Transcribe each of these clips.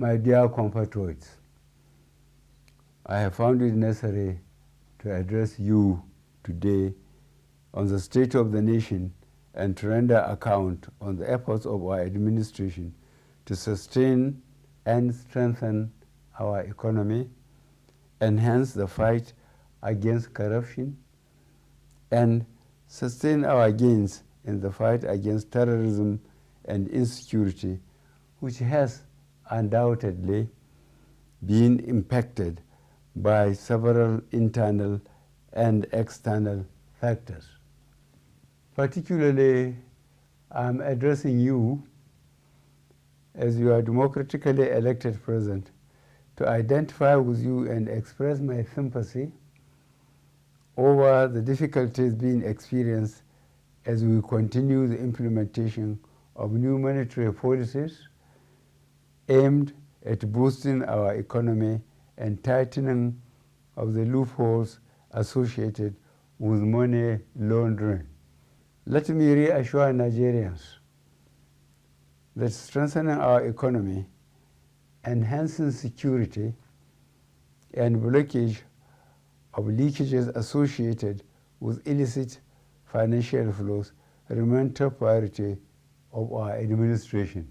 My dear compatriots, I have found it necessary to address you today on the state of the nation and to render account on the efforts of our administration to sustain and strengthen our economy, enhance the fight against corruption, and sustain our gains in the fight against terrorism and insecurity, which has undoubtedly been impacted by several internal and external factors. Particularly, I'm addressing you as your democratically elected president to identify with you and express my sympathy over the difficulties being experienced as we continue the implementation of new monetary policies aimed at boosting our economy and tightening of the loopholes associated with money laundering. Let me reassure Nigerians that strengthening our economy, enhancing security, and blockage of leakages associated with illicit financial flows remain top priority of our administration.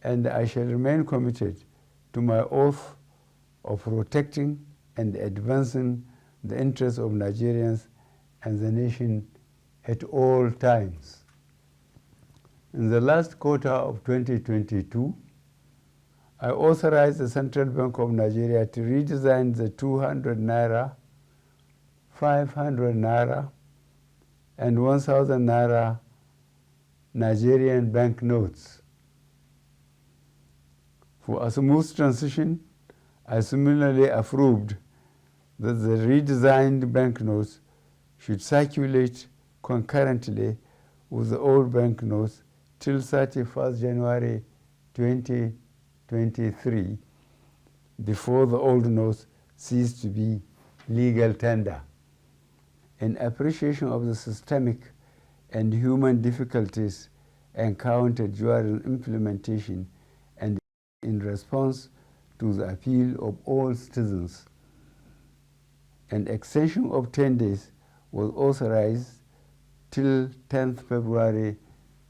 And I shall remain committed to my oath of protecting and advancing the interests of Nigerians and the nation at all times. In the last quarter of 2022, I authorized the Central Bank of Nigeria to redesign the 200 Naira, 500 Naira, and 1,000 Naira Nigerian banknotes. For a smooth transition, I similarly approved that the redesigned banknotes should circulate concurrently with the old banknotes till 31st January 2023, before the old notes cease to be legal tender. In appreciation of the systemic and human difficulties encountered during implementation and in response to the appeal of all citizens, an extension of 10 days was authorized till 10th February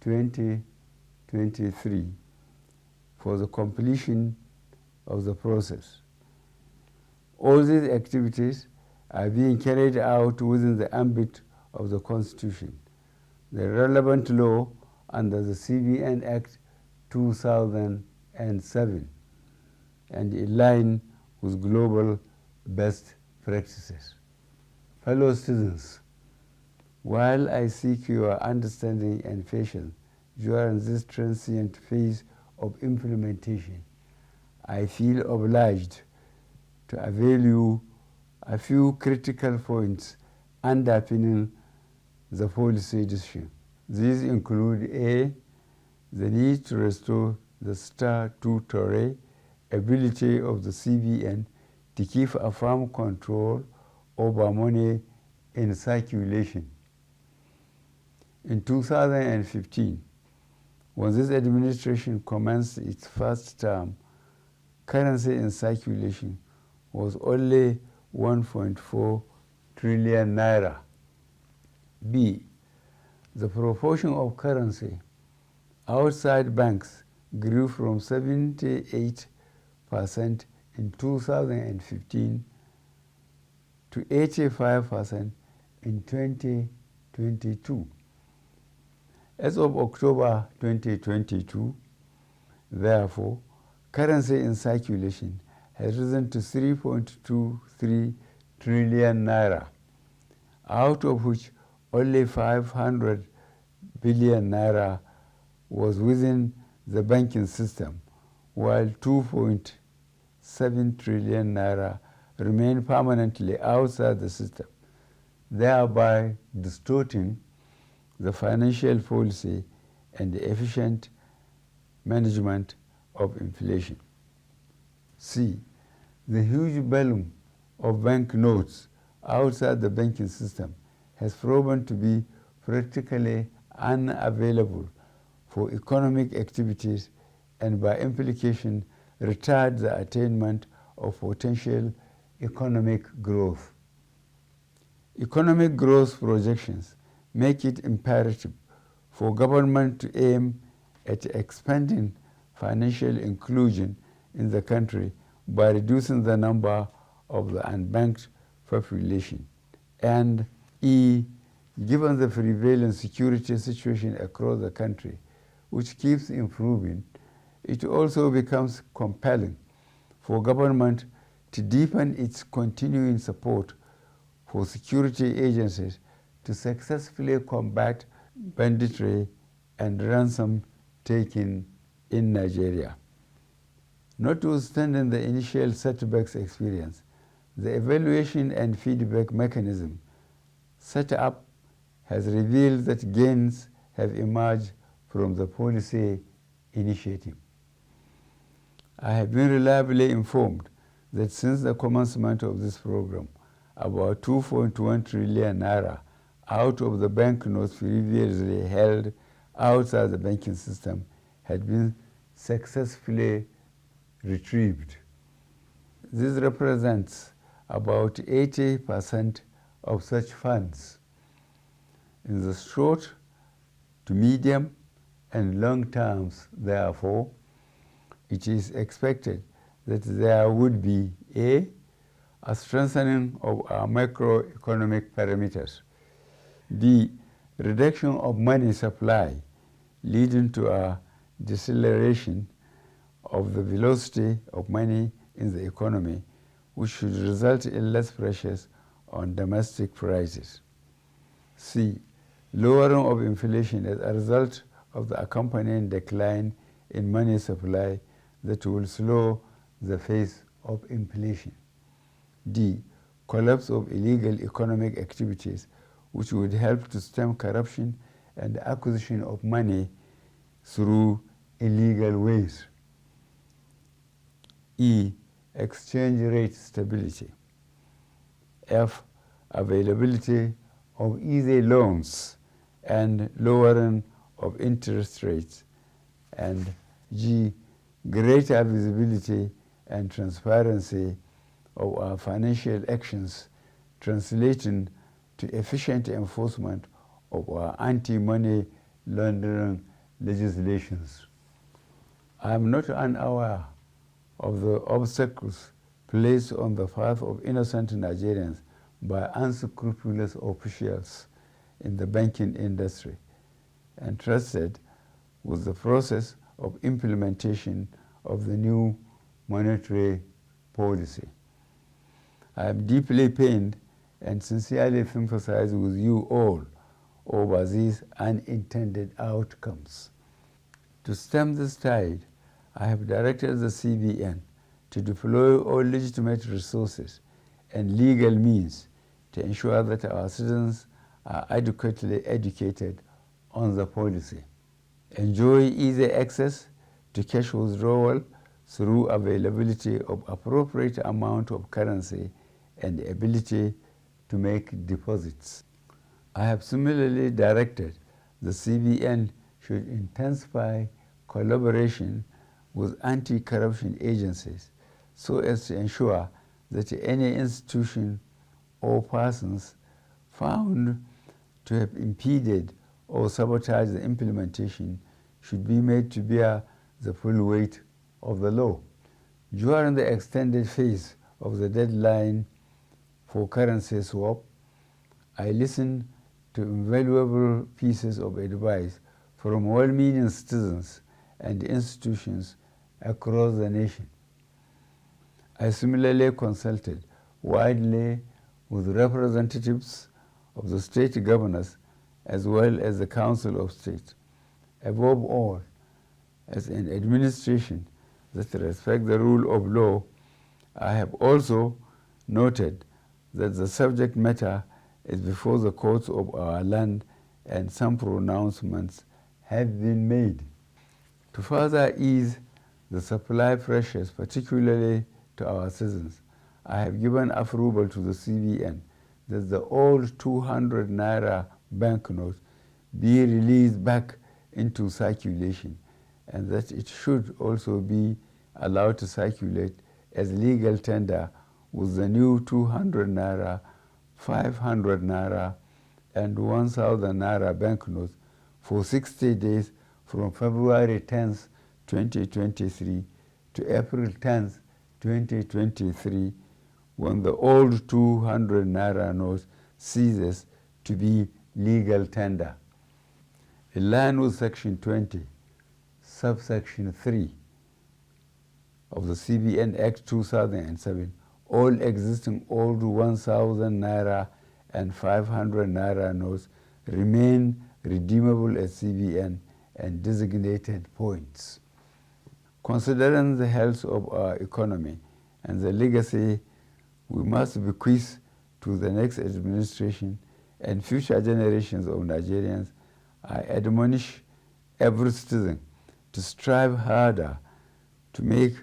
2023 for the completion of the process. All these activities are being carried out within the ambit of the Constitution, the relevant law under the CBN Act 2007, and in line with global best practices. Fellow citizens, while I seek your understanding and patience during this transient phase of implementation, I feel obliged to avail you a few critical points underpinning the policy decision. These include A, the need to restore the statutory ability of the CBN to keep a firm control over money in circulation. In 2015, when this administration commenced its first term, currency in circulation was only 1.4 trillion naira. B, the proportion of currency outside banks grew from 78% in 2015 to 85% in 2022. As of October 2022, therefore, currency in circulation has risen to 3.23 trillion naira, out of which only 500 billion naira was within the banking system, while 2.7 trillion naira remain permanently outside the system, thereby distorting the financial policy and the efficient management of inflation. C, the huge volume of bank notes outside the banking system has proven to be practically unavailable for economic activities and by implication retard the attainment of potential economic growth. Economic growth projections make it imperative for government to aim at expanding financial inclusion in the country by reducing the number of the unbanked population. And E, given the prevailing security situation across the country, which keeps improving, it also becomes compelling for government to deepen its continuing support for security agencies to successfully combat banditry and ransom taking in Nigeria. Notwithstanding the initial setbacks experienced, the evaluation and feedback mechanism set up has revealed that gains have emerged from the policy initiative. I have been reliably informed that since the commencement of this program, about 2.1 trillion naira out of the banknotes previously held outside the banking system had been successfully retrieved. This represents about 80% of such funds. In the short to medium and long terms, therefore, it is expected that there would be a strengthening of our macroeconomic parameters, B, reduction of money supply, leading to a deceleration of the velocity of money in the economy, which should result in less pressures on domestic prices. C, lowering of inflation as a result of the accompanying decline in money supply that will slow the pace of inflation. D, collapse of illegal economic activities, which would help to stem corruption and the acquisition of money through illegal ways. E, exchange rate stability. F, availability of easy loans and lowering of interest rates. And G, greater visibility and transparency of our financial actions, translating to efficient enforcement of our anti-money laundering legislations. I am not unaware of the obstacles placed on the path of innocent Nigerians by unscrupulous officials in the banking industry, entrusted with the process of implementation of the new monetary policy. I am deeply pained and sincerely sympathize with you all over these unintended outcomes. To stem this tide, I have directed the CBN to deploy all legitimate resources and legal means to ensure that our citizens are adequately educated on the policy, enjoy easy access to cash withdrawal through availability of appropriate amount of currency and the ability to make deposits. I have similarly directed the CBN should intensify collaboration with anti-corruption agencies so as to ensure that any institution or persons found to have impeded or sabotaged the implementation should be made to bear the full weight of the law. During the extended phase of the deadline for currency swap, I listened to invaluable pieces of advice from well-meaning citizens and institutions across the nation. I similarly consulted widely with representatives of the state governors as well as the Council of State. Above all, as an administration that respects the rule of law, I have also noted that the subject matter is before the courts of our land and some pronouncements have been made. To further ease the supply pressures, particularly to our citizens, I have given approval to the CBN that the old 200 Naira banknotes be released back into circulation and that it should also be allowed to circulate as legal tender with the new 200 Naira, 500 Naira, and 1,000 Naira banknotes for 60 days from February 10th, 2023 to April 10th, 2023, when the old 200 Naira note ceases to be legal tender. In line with Section 20, subsection 3 of the CBN Act 2007, all existing old 1,000 Naira and 500 Naira notes remain redeemable at CBN and designated points. Considering the health of our economy and the legacy we must bequeath to the next administration and future generations of Nigerians, I admonish every citizen to strive harder to make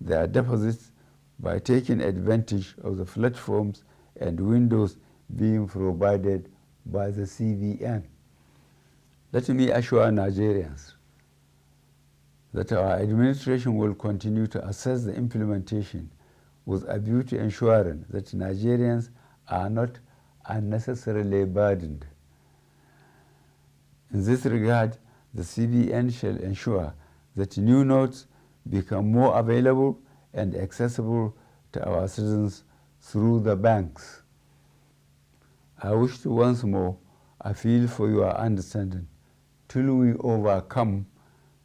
their deposits by taking advantage of the platforms and windows being provided by the CBN. Let me assure Nigerians that our administration will continue to assess the implementation with a view to ensuring that Nigerians are not unnecessarily burdened. In this regard, the CBN shall ensure that new notes become more available and accessible to our citizens through the banks. I wish to once more appeal for your understanding till we overcome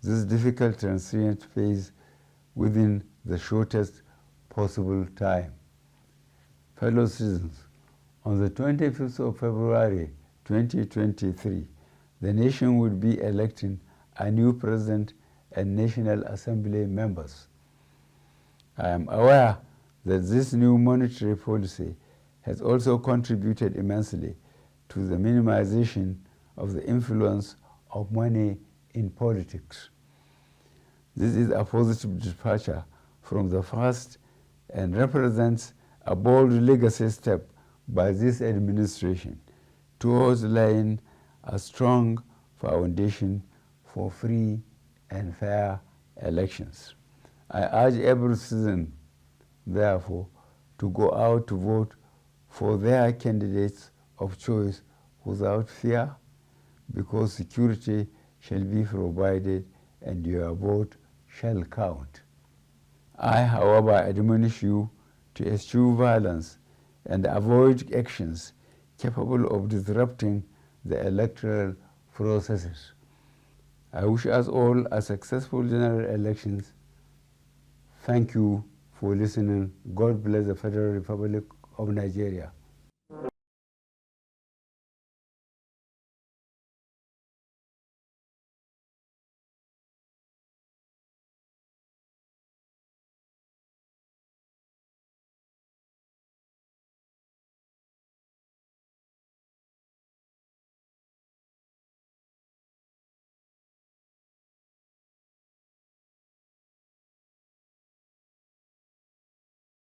this difficult transient phase within the shortest possible time. Fellow citizens, on the 25th of February 2023, the nation will be electing a new president and National Assembly members. I am aware that this new monetary policy has also contributed immensely to the minimization of the influence of money in politics. This is a positive departure from the past and represents a bold legacy step by this administration towards laying a strong foundation for free and fair elections. I urge every citizen, therefore, to go out to vote for their candidates of choice without fear, because security shall be provided and your vote shall count. I, however, admonish you to eschew violence and avoid actions capable of disrupting the electoral processes. I wish us all a successful general elections. Thank you for listening. God bless the Federal Republic of Nigeria.